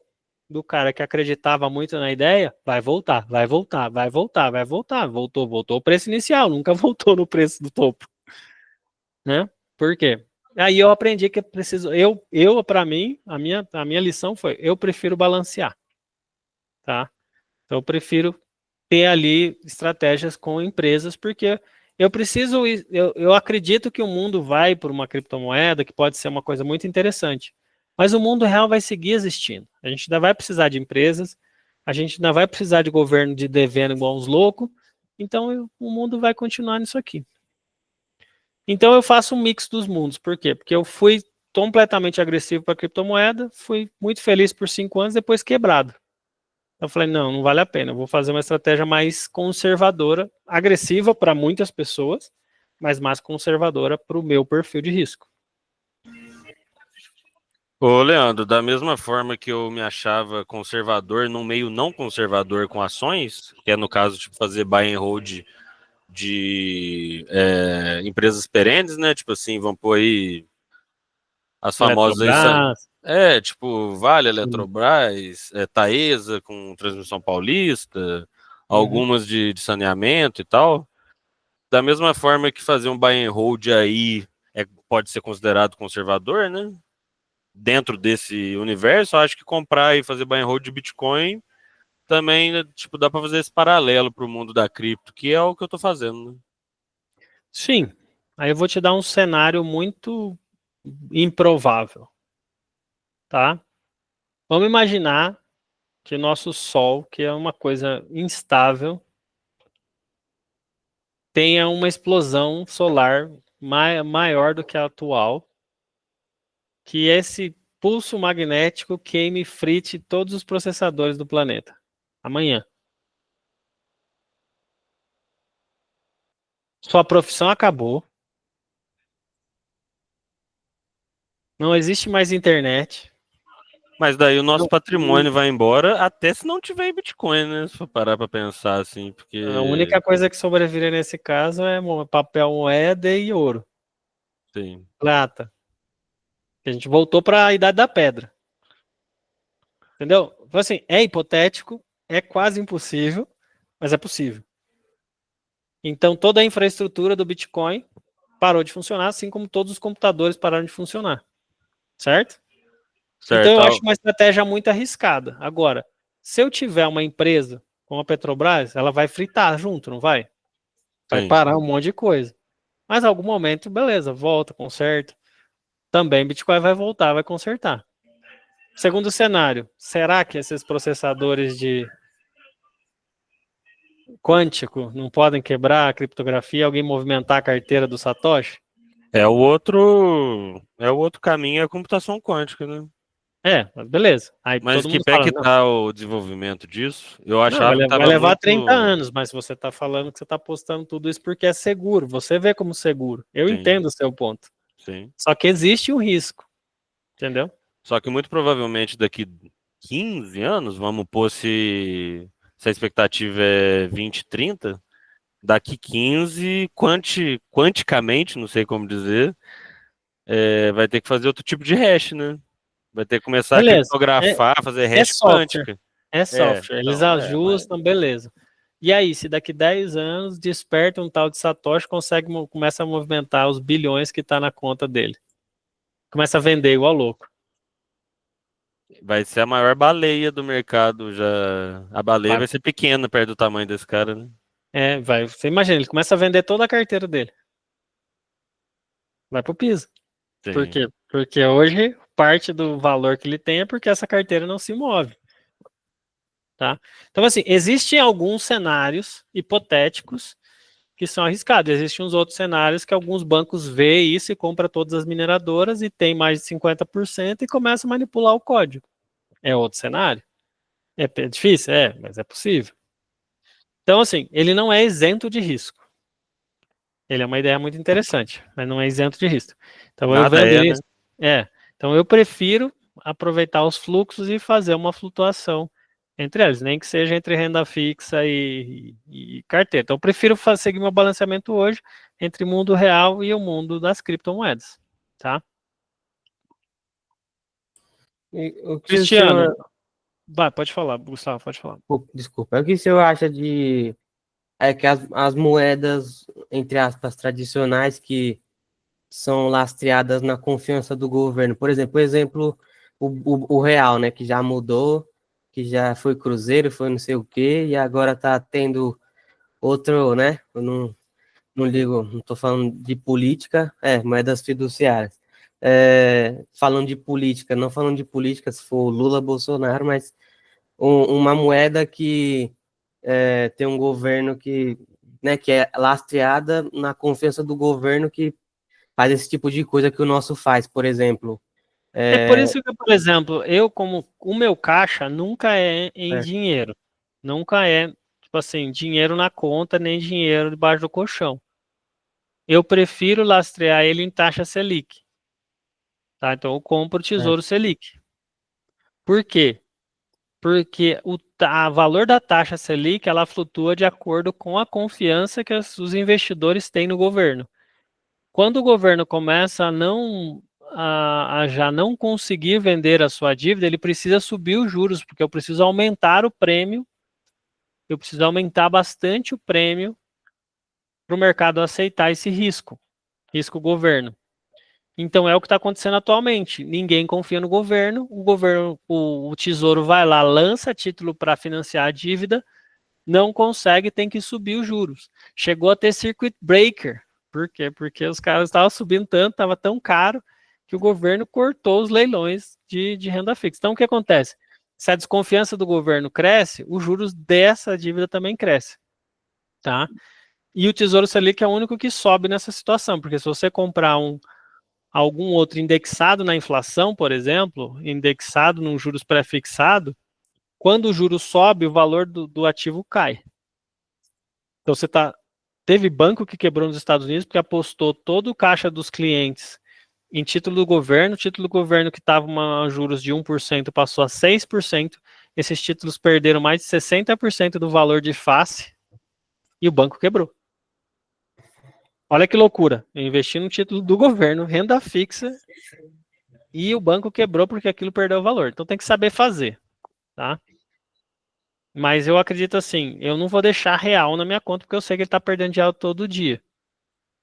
Speaker 1: do cara que acreditava muito na ideia, vai voltar, vai voltar, vai voltar, vai voltar. Voltou o preço inicial, nunca voltou no preço do topo, né? Por quê? Aí eu aprendi que eu preciso, para mim, a minha lição foi, eu prefiro balancear, tá? Então eu prefiro ter ali estratégias com empresas, porque eu preciso, eu acredito que o mundo vai por uma criptomoeda, que pode ser uma coisa muito interessante, mas o mundo real vai seguir existindo. A gente ainda vai precisar de empresas, a gente ainda vai precisar de governo de devendo igual uns loucos, então o mundo vai continuar nisso aqui. Então eu faço um mix dos mundos, por quê? Porque eu fui completamente agressivo para a criptomoeda, fui muito feliz por 5 anos, depois quebrado. Eu falei, não vale a pena. Eu vou fazer uma estratégia mais conservadora, agressiva para muitas pessoas, mas mais conservadora para o meu perfil de risco.
Speaker 5: Ô, Leandro, da mesma forma que eu me achava conservador num meio não conservador com ações, que é no caso, tipo, fazer buy and hold de empresas perenes, né? Tipo assim, vamos pôr aí as famosas aí,
Speaker 1: Eletrobras.
Speaker 5: tipo, Vale, Eletrobras, Taesa com transmissão paulista,
Speaker 1: Uhum.
Speaker 5: algumas de saneamento e tal. Da mesma forma que fazer um buy and hold aí pode ser considerado conservador, né? Dentro desse universo, eu acho que comprar e fazer buy and hold de Bitcoin também, né, tipo, dá para fazer esse paralelo para o mundo da cripto, que é o que eu tô fazendo, né?
Speaker 1: Sim. Aí eu vou te dar um cenário muito improvável, tá? Vamos imaginar que o nosso Sol, que é uma coisa instável, tenha uma explosão solar maior do que a atual, que esse pulso magnético queime e frite todos os processadores do planeta. Amanhã. Sua profissão acabou. Não existe mais internet.
Speaker 5: Mas daí o nosso patrimônio vai embora, até se não tiver Bitcoin, né? Se for parar pra pensar assim, porque...
Speaker 1: A única coisa que sobrevive nesse caso é papel moeda e ouro.
Speaker 5: Sim.
Speaker 1: Prata. A gente voltou para a Idade da Pedra. Entendeu? Então, assim, é hipotético, é quase impossível, mas é possível. Então, toda a infraestrutura do Bitcoin parou de funcionar, assim como todos os computadores pararam de funcionar. Certo? Então, eu acho uma estratégia muito arriscada. Agora, se eu tiver uma empresa como a Petrobras, ela vai fritar junto, não vai? Vai
Speaker 5: Sim.
Speaker 1: parar um monte de coisa. Mas em algum momento, beleza, volta, conserta. Também Bitcoin vai voltar, vai consertar. Segundo cenário, será que esses processadores de quântico não podem quebrar a criptografia, alguém movimentar a carteira do Satoshi?
Speaker 5: É o outro caminho, é a computação quântica, né?
Speaker 1: Beleza. Aí
Speaker 5: Mas
Speaker 1: todo
Speaker 5: que
Speaker 1: mundo
Speaker 5: pé
Speaker 1: fala,
Speaker 5: que
Speaker 1: não,
Speaker 5: tá o desenvolvimento disso? Eu
Speaker 1: não,
Speaker 5: achava que
Speaker 1: vai
Speaker 5: tava
Speaker 1: levar
Speaker 5: muito...
Speaker 1: 30 anos, mas você está falando que você está postando tudo isso porque é seguro. Você vê como seguro. Eu
Speaker 5: Sim.
Speaker 1: entendo o seu ponto.
Speaker 5: Sim.
Speaker 1: Só que existe um risco. Entendeu?
Speaker 5: Só que muito provavelmente daqui 15 anos, vamos pôr se a expectativa é 20, 30, daqui 15, quanticamente, não sei como dizer, vai ter que fazer outro tipo de hash, né? Vai ter que começar a
Speaker 1: Beleza.
Speaker 5: criptografar, fazer
Speaker 1: É
Speaker 5: hash
Speaker 1: software.
Speaker 5: quântica.
Speaker 1: É software. Eles ajustam, beleza. E aí, se daqui 10 anos desperta um tal de Satoshi, começa a movimentar os bilhões que está na conta dele. Começa a vender igual louco.
Speaker 5: Vai ser a maior baleia do mercado já. A baleia vai ser pequena perto do tamanho desse cara, né?
Speaker 1: Vai. Você imagina, ele começa a vender toda a carteira dele. Vai pro piso. Por
Speaker 5: Sim.
Speaker 1: quê? Porque hoje, parte do valor que ele tem é porque essa carteira não se move. Tá? Então, assim, existem alguns cenários hipotéticos que são arriscados. Existem uns outros cenários que alguns bancos veem isso e compram todas as mineradoras e tem mais de 50% e começa a manipular o código. É outro cenário. É difícil? Mas é possível. Então, assim, ele não é isento de risco. Ele é uma ideia muito interessante, mas não é isento de risco. Então, eu
Speaker 5: Nada
Speaker 1: vendo
Speaker 5: né?
Speaker 1: isso. Então, eu prefiro aproveitar os fluxos e fazer uma flutuação entre eles, nem que seja entre renda fixa e carteira. Então, eu prefiro seguir meu balanceamento hoje entre o mundo real e o mundo das criptomoedas, tá? Cristiano, pode falar, Gustavo, pode falar.
Speaker 2: Desculpa, o que o senhor acha de que as moedas, entre aspas, tradicionais que são lastreadas na confiança do governo? Por exemplo, o real, né, que já mudou, que já foi cruzeiro, foi não sei o quê, e agora tá tendo outro, né? Eu não ligo, não estou falando de política, moedas fiduciárias. Falando de política, não falando de política se for Lula, Bolsonaro, mas uma moeda que tem um governo que é lastreada na confiança do governo que faz esse tipo de coisa que o nosso faz, por exemplo.
Speaker 1: É por isso que, por exemplo, eu como o meu caixa nunca é em dinheiro. Nunca é, tipo assim, dinheiro na conta, nem dinheiro debaixo do colchão. Eu prefiro lastrear ele em taxa Selic. Tá? Então eu compro o Tesouro Selic. Por quê? Porque o valor da taxa Selic, ela flutua de acordo com a confiança que os investidores têm no governo. Quando o governo começa a já não conseguir vender a sua dívida, ele precisa subir os juros, porque eu preciso aumentar o prêmio, eu preciso aumentar bastante o prêmio para o mercado aceitar esse risco governo. Então é o que está acontecendo atualmente. Ninguém confia no governo, o Tesouro vai lá, lança título para financiar a dívida, não consegue, tem que subir os juros. Chegou a ter circuit breaker. Por quê? Porque os caras estavam subindo tanto, estava tão caro, que o governo cortou os leilões de renda fixa. Então o que acontece? Se a desconfiança do governo cresce, os juros dessa dívida também crescem. Tá? E o Tesouro Selic é o único que sobe nessa situação, porque se você comprar algum outro indexado na inflação, por exemplo, indexado num juros pré-fixado, quando o juro sobe, o valor do ativo cai. Então teve banco que quebrou nos Estados Unidos porque apostou todo o caixa dos clientes em título do governo, que estava juros de 1% passou a 6%, esses títulos perderam mais de 60% do valor de face e o banco quebrou. Olha que loucura, eu investi no título do governo, renda fixa, e o banco quebrou porque aquilo perdeu o valor. Então tem que saber fazer, tá? Mas eu acredito assim, eu não vou deixar real na minha conta porque eu sei que ele está perdendo dinheiro todo dia.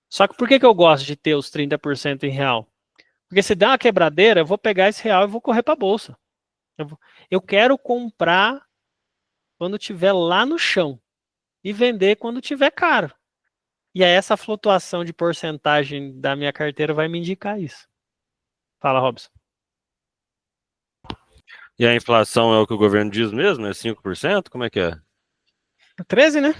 Speaker 1: Só que por que eu gosto de ter os 30% em real? Porque se der uma quebradeira, eu vou pegar esse real e vou correr para a bolsa. Eu quero comprar quando tiver lá no chão e vender quando tiver caro. E aí essa flutuação de porcentagem da minha carteira vai me indicar isso. Fala, Robson.
Speaker 5: E a inflação é o que o governo diz mesmo? É 5%? Como é que é?
Speaker 1: 13, né?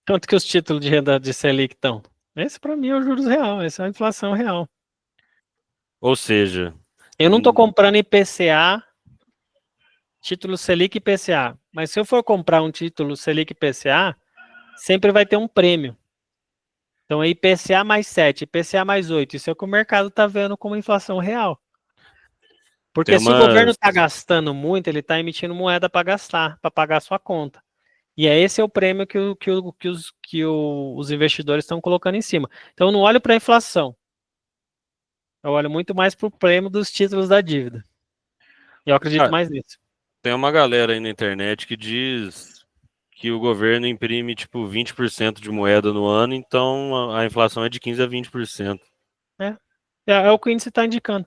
Speaker 1: Quanto que os títulos de renda de Selic estão? Esse para mim é o juros real, essa é a inflação real.
Speaker 5: Ou seja,
Speaker 1: Eu não estou comprando IPCA, título Selic IPCA. Mas se eu for comprar um título Selic IPCA, sempre vai ter um prêmio. Então é IPCA mais 7, IPCA mais 8. Isso é o que o mercado está vendo como inflação real. Porque se o governo está gastando muito, ele está emitindo moeda para gastar, para pagar a sua conta. E esse é o prêmio que os investidores estão colocando em cima. Então eu não olho para a inflação. Eu olho muito mais para o prêmio dos títulos da dívida. E eu acredito mais nisso.
Speaker 5: Tem uma galera aí na internet que diz que o governo imprime tipo 20% de moeda no ano, então a inflação é de 15% a 20%.
Speaker 1: É o que o índice está indicando.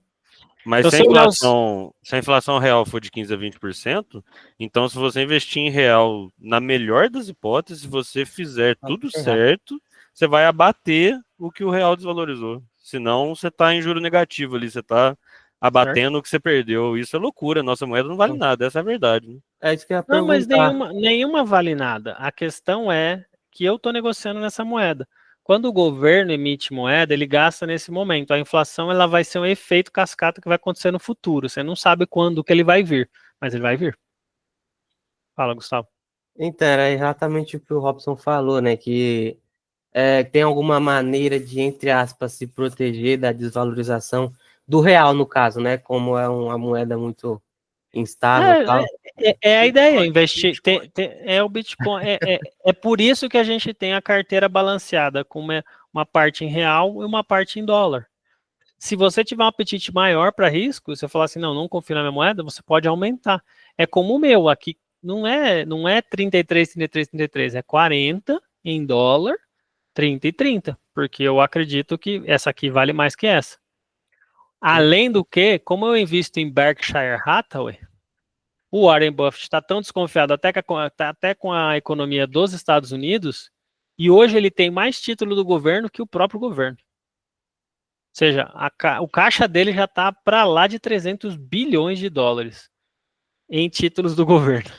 Speaker 5: Mas se a inflação real for de 15% a 20%, então se você investir em real, na melhor das hipóteses, se você fizer tudo certo, você vai abater o que o real desvalorizou. Senão você está em juro negativo ali, você está abatendo o que você perdeu. Isso é loucura, nossa moeda não vale nada, essa é a verdade. Né?
Speaker 2: É isso que eu ia
Speaker 1: Não, mas
Speaker 2: perguntar.
Speaker 1: nenhuma vale nada. A questão é que eu estou negociando nessa moeda. Quando o governo emite moeda, ele gasta nesse momento. A inflação ela vai ser um efeito cascata que vai acontecer no futuro. Você não sabe quando que ele vai vir, mas ele vai vir. Fala, Gustavo.
Speaker 2: Então, era exatamente o que o Robson falou, né? Que tem alguma maneira de, entre aspas, se proteger da desvalorização do real, no caso, né? Como é uma moeda muito instável e tal.
Speaker 1: É a ideia, investir. É o Bitcoin. É por isso que a gente tem a carteira balanceada, com uma parte em real e uma parte em dólar. Se você tiver um apetite maior para risco, você falar assim, não confio na minha moeda, você pode aumentar. É como o meu, aqui não é 33, 33, 33, é 40 em dólar, 30 e 30, porque eu acredito que essa aqui vale mais que essa. Além do que, como eu invisto em Berkshire Hathaway, o Warren Buffett está tão desconfiado até com a economia dos Estados Unidos, e hoje ele tem mais título do governo que o próprio governo. Ou seja, o caixa dele já está para lá de 300 bilhões de dólares em títulos do governo.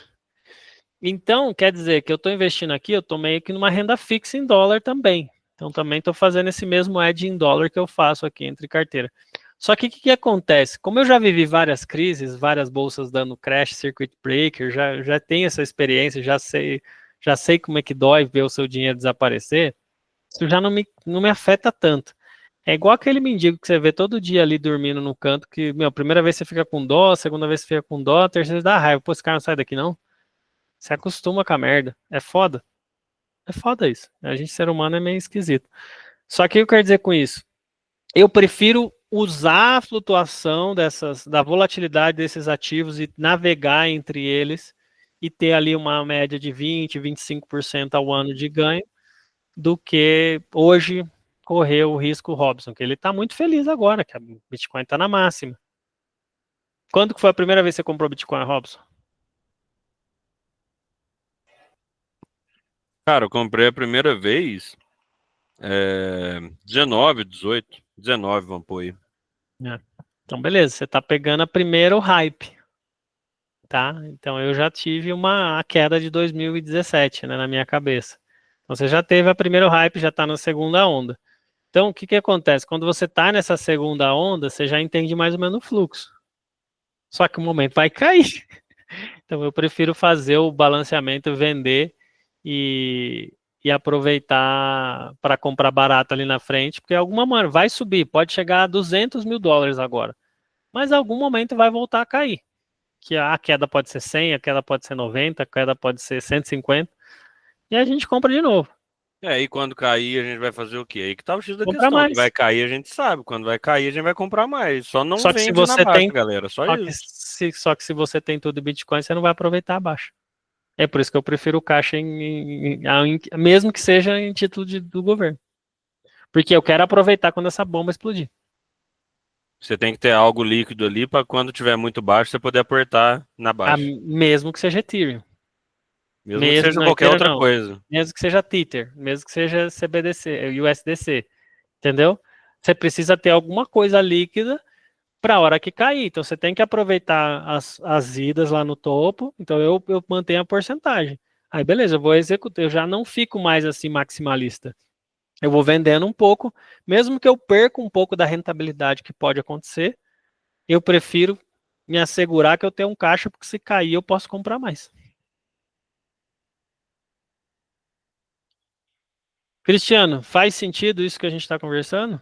Speaker 1: Então, quer dizer que eu estou investindo aqui, eu estou meio que numa renda fixa em dólar também. Então, também estou fazendo esse mesmo edge em dólar que eu faço aqui entre carteira. Só que o que acontece? Como eu já vivi várias crises, várias bolsas dando crash, circuit breaker, já tenho essa experiência, já sei como é que dói ver o seu dinheiro desaparecer, isso já não me afeta tanto. É igual aquele mendigo que você vê todo dia ali dormindo no canto, que, a primeira vez você fica com dó, a segunda vez você fica com dó, a terceira dá raiva. Pô, esse cara não sai daqui, não? Você acostuma com a merda. É foda. É foda isso. A gente, ser humano, é meio esquisito. Só que o que eu quero dizer com isso? Eu prefiro usar a flutuação da volatilidade desses ativos e navegar entre eles e ter ali uma média de 20, 25% ao ano de ganho, do que hoje correr o risco Robson, que ele está muito feliz agora, que a Bitcoin está na máxima. Quando que foi a primeira vez que você comprou Bitcoin, Robson?
Speaker 5: Cara, eu comprei a primeira vez 19, 18, 19, vamos pôr aí.
Speaker 1: Então, beleza, você está pegando a primeiro hype. tá? Então eu já tive a queda de 2017, né, na minha cabeça. Então você já teve a primeira hype, já está na segunda onda. Então o que que acontece? Quando você está nessa segunda onda, você já entende mais ou menos o fluxo. Só que o momento vai cair. Então eu prefiro fazer o balanceamento, vender e aproveitar para comprar barato ali na frente, porque alguma maneira vai subir, pode chegar a $200 mil agora, mas em algum momento vai voltar a cair. Que a queda pode ser 100, a queda pode ser 90, a queda pode ser 150, e a gente compra de novo.
Speaker 5: E quando cair, a gente vai fazer o quê? Aí que tá o X da
Speaker 1: Comprar
Speaker 5: questão. Que
Speaker 1: mais.
Speaker 5: vai cair, a gente sabe. Quando vai cair, a gente vai comprar mais. Só não
Speaker 1: Só que se
Speaker 5: vende na
Speaker 1: você
Speaker 5: baixa,
Speaker 1: tem,
Speaker 5: galera. Só isso.
Speaker 1: só que se você tem tudo em Bitcoin, você não vai aproveitar a baixa. É por isso que eu prefiro o caixa mesmo que seja em título do governo. Porque eu quero aproveitar quando essa bomba explodir.
Speaker 5: Você tem que ter algo líquido ali para quando tiver muito baixo, você poder aportar na baixa.
Speaker 1: Mesmo que seja Ethereum.
Speaker 5: Mesmo que seja
Speaker 1: Não,
Speaker 5: qualquer
Speaker 1: Ethereum
Speaker 5: outra
Speaker 1: não.
Speaker 5: coisa.
Speaker 1: Mesmo que seja Tether, mesmo que seja CBDC, USDC, entendeu? Você precisa ter alguma coisa líquida para a hora que cair. Então você tem que aproveitar as idas lá no topo. Então eu mantenho a porcentagem. Aí beleza, eu vou executar. Eu já não fico mais assim maximalista. Eu vou vendendo um pouco, mesmo que eu perca um pouco da rentabilidade que pode acontecer, eu prefiro me assegurar que eu tenho um caixa, porque se cair eu posso comprar mais. Cristiano, faz sentido isso que a gente está conversando?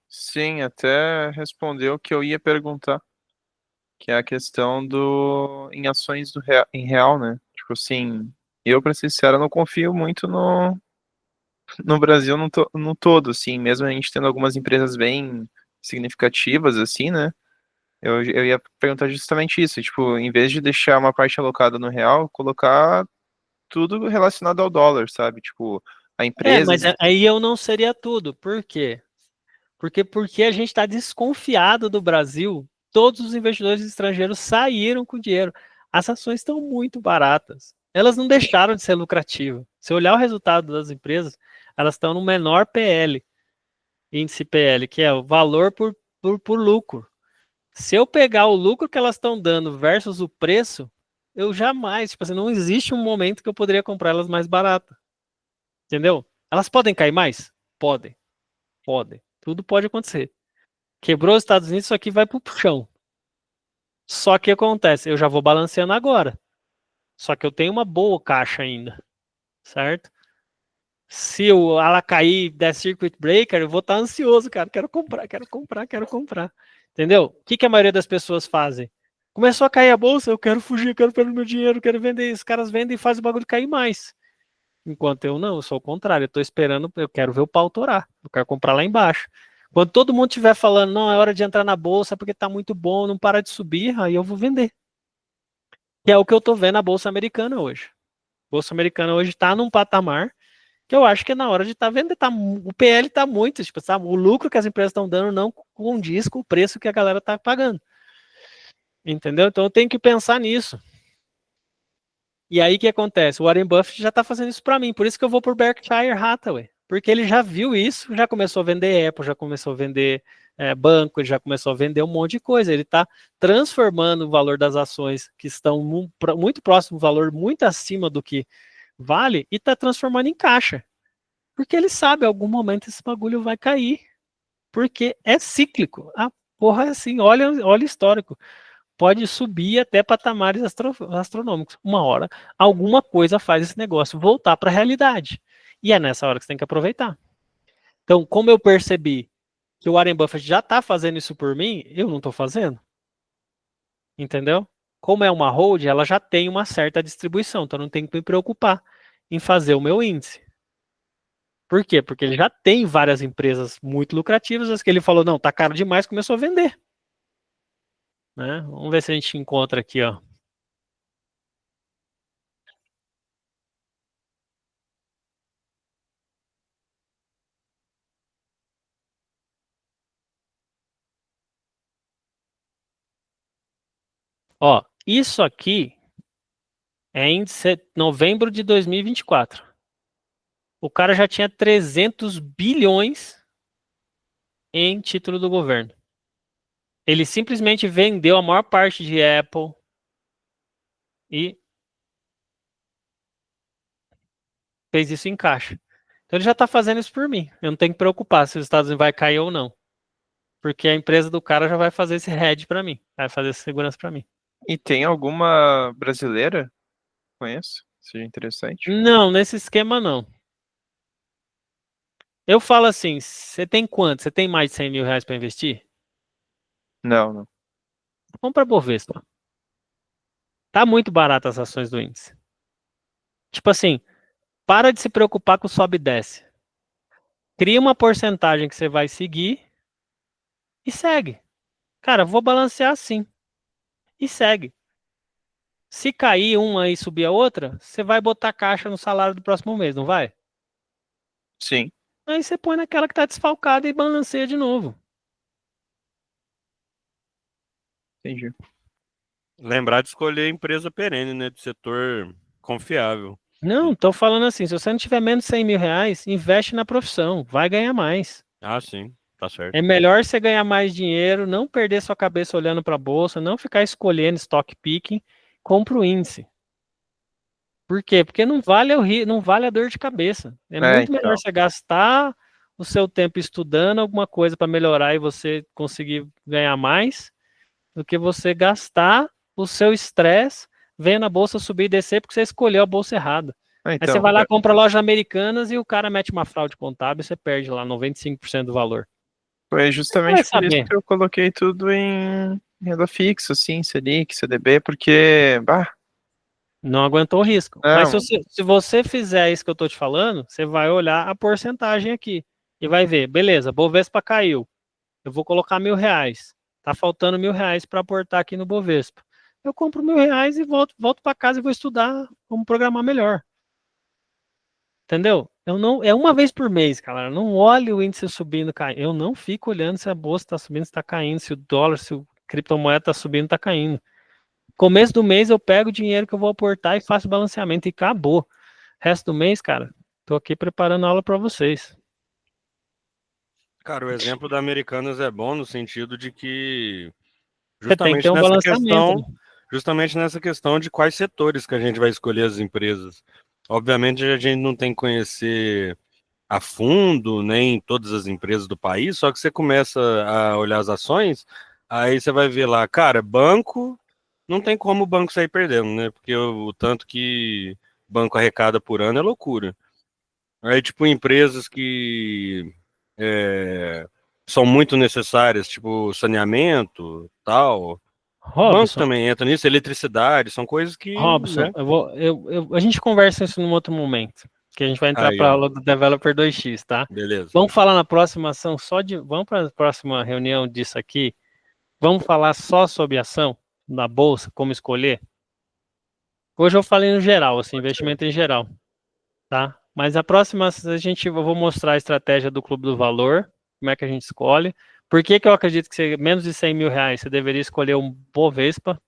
Speaker 4: Sim, até respondeu o que eu ia perguntar, que é a questão em ações em real, né? Tipo assim, eu, pra ser sincero, não confio muito no Brasil no todo, assim, mesmo a gente tendo algumas empresas bem significativas, assim, né? Eu ia perguntar justamente isso, tipo, em vez de deixar uma parte alocada no real, colocar tudo relacionado ao dólar, sabe? Tipo, a empresa.
Speaker 1: Mas aí eu não seria tudo. Por quê? Porque a gente está desconfiado do Brasil. Todos os investidores estrangeiros saíram com dinheiro. As ações estão muito baratas. Elas não deixaram de ser lucrativas. Se olhar o resultado das empresas, elas estão no menor PL, índice PL, que é o valor por lucro. Se eu pegar o lucro que elas estão dando versus o preço, eu jamais, tipo assim, não existe um momento que eu poderia comprar elas mais baratas. Entendeu? Elas podem cair mais? Podem. Podem. Tudo pode acontecer. Quebrou os Estados Unidos, isso aqui vai pro chão. Só que acontece, eu já vou balanceando agora. Só que eu tenho uma boa caixa ainda, certo? Se ela cair der circuit breaker, eu vou estar ansioso, cara. Quero comprar, quero comprar, quero comprar. Entendeu? O que a maioria das pessoas fazem? Começou a cair a bolsa, eu quero fugir, eu quero perder meu dinheiro, eu quero vender. Os caras vendem e fazem o bagulho cair mais. Enquanto eu não, eu sou o contrário. Eu tô esperando, eu quero ver o pau torar. Eu quero comprar lá embaixo. Quando todo mundo estiver falando, não, é hora de entrar na bolsa porque tá muito bom, não para de subir, aí eu vou vender. Que é o que eu tô vendo na bolsa americana hoje. A bolsa americana hoje tá num patamar que eu acho que é na hora de estar vendendo. O PL tá muito, tipo, sabe? O lucro que as empresas estão dando não condiz com o preço que a galera tá pagando. Entendeu? Então eu tenho que pensar nisso. E aí o que acontece? O Warren Buffett já está fazendo isso para mim, por isso que eu vou por Berkshire Hathaway, porque ele já viu isso, já começou a vender Apple, já começou a vender banco, ele já começou a vender um monte de coisa. Ele está transformando o valor das ações que estão muito próximo, valor muito acima do que vale, e está transformando em caixa, porque ele sabe, em algum momento esse bagulho vai cair, porque é cíclico. A porra é assim, olha o histórico. Pode subir até patamares astronômicos. Uma hora, alguma coisa faz esse negócio voltar para a realidade. E é nessa hora que você tem que aproveitar. Então, como eu percebi que o Warren Buffett já está fazendo isso por mim, eu não estou fazendo. Entendeu? Como é uma hold, ela já tem uma certa distribuição, então não tem que me preocupar em fazer o meu índice. Por quê? Porque ele já tem várias empresas muito lucrativas, as que ele falou, não, tá caro demais, começou a vender. Né? Vamos ver se a gente encontra aqui, ó. Ó, isso aqui é em novembro de 2024. O cara já tinha 300 bilhões em título do governo. Ele simplesmente vendeu a maior parte de Apple, e fez isso em caixa. Então ele já está fazendo isso por mim. Eu não tenho que preocupar se os Estados Unidos vai cair ou não. Porque a empresa do cara já vai fazer esse hedge para mim. Vai fazer essa segurança para mim.
Speaker 4: E tem alguma brasileira? Conheço? Seja interessante.
Speaker 1: Não, nesse esquema não. Eu falo assim, você tem quanto? Você tem mais de 100 mil reais para investir?
Speaker 4: Não, não.
Speaker 1: Compra Bovespa. Tá muito barato as ações do índice. Tipo assim, para de se preocupar com o sobe e desce. Cria uma porcentagem que você vai seguir e segue. Cara, vou balancear assim. E segue. Se cair uma e subir a outra, você vai botar caixa no salário do próximo mês, não vai?
Speaker 4: Sim,
Speaker 1: Aí você põe naquela que tá desfalcada e balanceia de novo.
Speaker 4: entendi.
Speaker 5: Lembrar de escolher empresa perene, né? De setor confiável.
Speaker 1: Não, tô falando assim, se você não tiver menos de 100 mil reais, investe na profissão, vai ganhar mais.
Speaker 5: Ah, sim, tá certo.
Speaker 1: É melhor você ganhar mais dinheiro, não perder sua cabeça olhando para a bolsa, não ficar escolhendo stock picking, compra o índice. Por quê? Porque não vale não vale a dor de cabeça. É muito melhor
Speaker 4: Então.
Speaker 1: você gastar o seu tempo estudando alguma coisa para melhorar e você conseguir ganhar mais, do que você gastar o seu estresse vendo a bolsa subir e descer porque você escolheu a bolsa errada. Aí você
Speaker 4: Então,
Speaker 1: vai lá, compra lojas americanas e o cara mete uma fraude contábil e você perde lá 95% do valor.
Speaker 4: foi
Speaker 1: Vai
Speaker 4: justamente por isso
Speaker 1: saber.
Speaker 4: que eu coloquei tudo em renda fixa, assim, Selic, CDB, porque,
Speaker 1: Não aguentou o risco. Mas
Speaker 4: não,
Speaker 1: se você fizer isso que eu tô te falando, você vai olhar a porcentagem aqui e vai ver, beleza, Bovespa caiu. Eu vou colocar 1.000 reais. Tá faltando 1.000 reais para aportar aqui no Bovespa. Eu compro 1.000 reais e volto para casa e vou estudar como programar melhor. Entendeu? Eu não, é uma vez por mês, cara. Eu não olho o índice subindo, caindo. Eu não fico olhando se a bolsa está subindo, se está caindo, se o dólar, se o criptomoeda está subindo, está caindo. Começo do mês eu pego o dinheiro que eu vou aportar e faço balanceamento e acabou. Resto do mês, cara, tô aqui preparando aula para vocês.
Speaker 5: Cara, o exemplo da Americanas é bom no sentido de que
Speaker 1: Você tem que ter um balanceamento, né?
Speaker 5: justamente nessa questão de quais setores que a gente vai escolher as empresas. Obviamente a gente não tem que conhecer a fundo nem todas as empresas do país, só que você começa a olhar as ações, aí você vai ver lá, cara, banco, não tem como o banco sair perdendo, né? Porque o tanto que banco arrecada por ano é loucura. Aí, tipo, empresas que são muito necessárias, tipo saneamento, tal. O banco
Speaker 1: Robson,
Speaker 5: também entra nisso, eletricidade, são coisas que,
Speaker 1: Robson,
Speaker 5: né?
Speaker 1: a gente conversa isso num outro momento, que a gente vai entrar
Speaker 5: Aí,
Speaker 1: para a
Speaker 5: ó,
Speaker 1: aula do Developer 2x, tá?
Speaker 5: beleza.
Speaker 1: Vamos falar na próxima ação vamos para a próxima reunião disso aqui. Vamos falar só sobre ação na bolsa, como escolher. Hoje eu falei no geral, assim, investimento em geral, tá? Mas a próxima eu vou mostrar a estratégia do Clube do Valor, como é que a gente escolhe. Por que que eu acredito que menos de 100 mil reais você deveria escolher um Bovespa?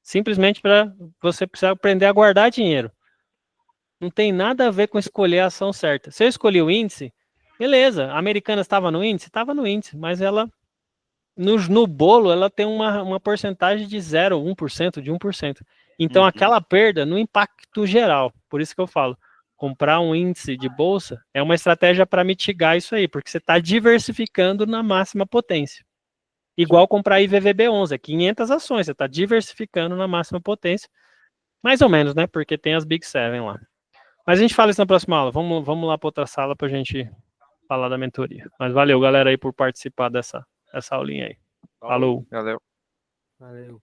Speaker 1: Simplesmente para você precisar aprender a guardar dinheiro. Não tem nada a ver com escolher a ação certa. Se eu escolhi o índice, beleza. A Americanas estava no índice? Estava no índice, mas ela, no bolo, ela tem uma porcentagem de 0, 1%, de 1%. Então,
Speaker 5: Uhum.
Speaker 1: aquela perda no impacto geral. Por isso que eu falo, comprar um índice de bolsa é uma estratégia para mitigar isso aí, porque você está diversificando na máxima potência. Igual comprar IVVB11, é 500 ações, você está diversificando na máxima potência. Mais ou menos, né? Porque tem as Big Seven lá. Mas a gente fala isso na próxima aula. Vamos lá para outra sala para a gente falar da mentoria. Mas valeu, galera, aí por participar dessa aulinha aí. Falou.
Speaker 4: valeu.
Speaker 2: Valeu.